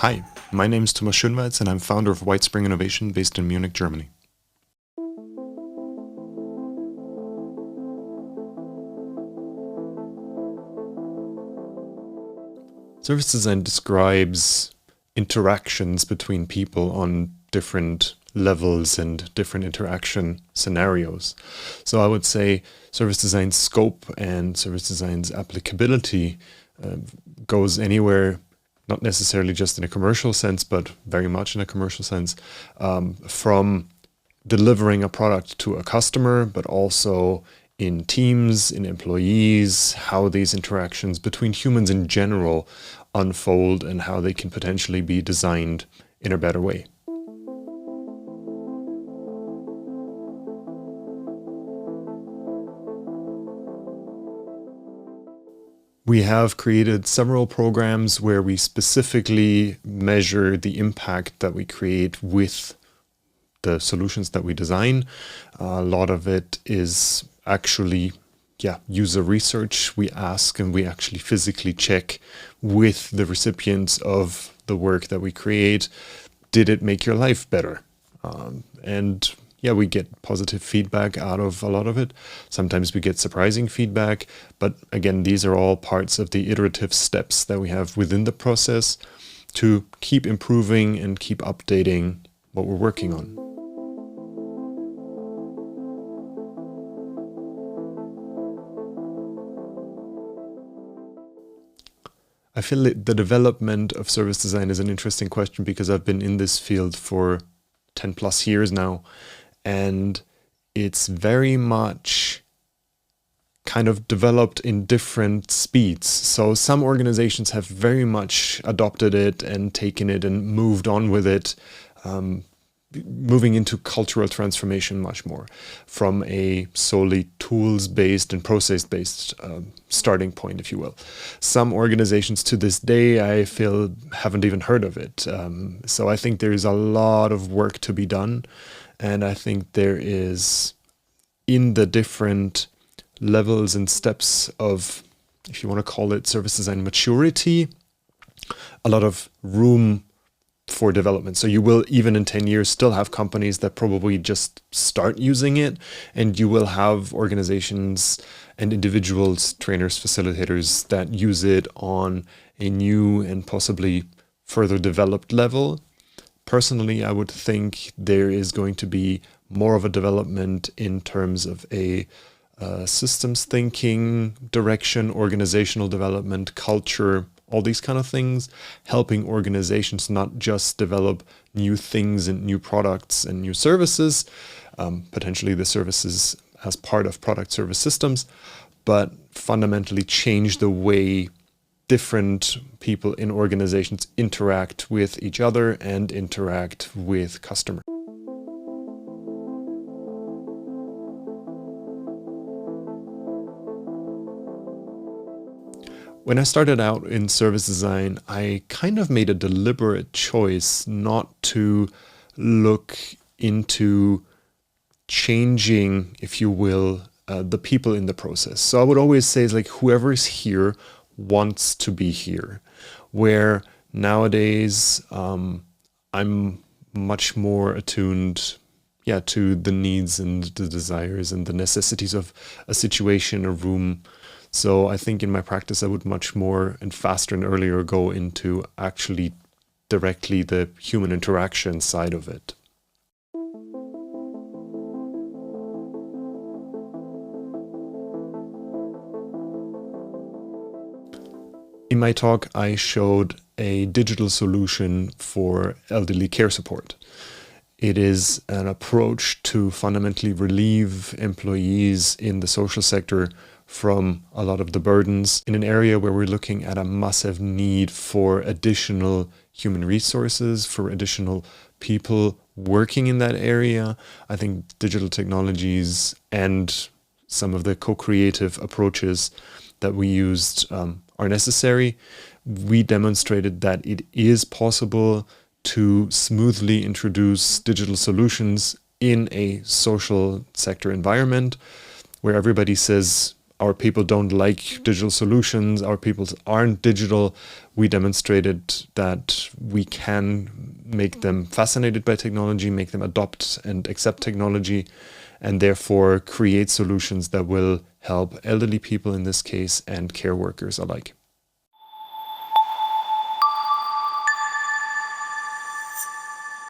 Hi, my name is Thomas Schönweitz and I'm founder of Whitespring Innovation based in Munich, Germany. Service design describes interactions between people on different levels and different interaction scenarios. So I would say service design's scope and service design's applicability goes anywhere, not necessarily just in a commercial sense, but very much in a commercial sense, from delivering a product to a customer, but also in teams, in employees, how these interactions between humans in general unfold and how they can potentially be designed in a better way. We have created several programs where we specifically measure the impact that we create with the solutions that we design. A lot of it is actually user research. We ask and we actually physically check with the recipients of the work that we create, did it make your life better? We get positive feedback out of a lot of it. Sometimes we get surprising feedback, but again, these are all parts of the iterative steps that we have within the process to keep improving and keep updating what we're working on. I feel that the development of service design is an interesting question because I've been in this field for 10 plus years now, and it's very much kind of developed in different speeds. So some organizations have very much adopted it and taken it and moved on with it, moving into cultural transformation much more from a solely tools-based and process-based starting point, if you will. Some organizations to this day, I feel, haven't even heard of it. So I think there is a lot of work to be done. And I think there is, in the different levels and steps of, if you want to call it service design maturity, a lot of room for development. So you will, even in 10 years, still have companies that probably just start using it, and you will have organizations and individuals, trainers, facilitators that use it on a new and possibly further developed level. Personally, I would think there is going to be more of a development in terms of a systems thinking direction, organizational development, culture, all these kind of things, helping organizations not just develop new things and new products and new services, potentially the services as part of product service systems, but fundamentally change the way different people in organizations interact with each other and interact with customers. When I started out in service design, I kind of made a deliberate choice not to look into changing, if you will, the people in the process. So I would always say, it's like, whoever is here wants to be here. Where nowadays, I'm much more attuned to the needs and the desires and the necessities of a situation, a room. So I think in my practice, I would much more and faster and earlier go into actually directly the human interaction side of it. In my talk, I showed a digital solution for elderly care support. It is an approach to fundamentally relieve employees in the social sector from a lot of the burdens in an area where we're looking at a massive need for additional human resources, for additional people working in that area. I think digital technologies and some of the co-creative approaches that we used are necessary. We demonstrated that it is possible to smoothly introduce digital solutions in a social sector environment where everybody says, our people don't like digital solutions, our people aren't digital, we demonstrated that we can make them fascinated by technology, make them adopt and accept technology, and therefore create solutions that will help elderly people in this case and care workers alike.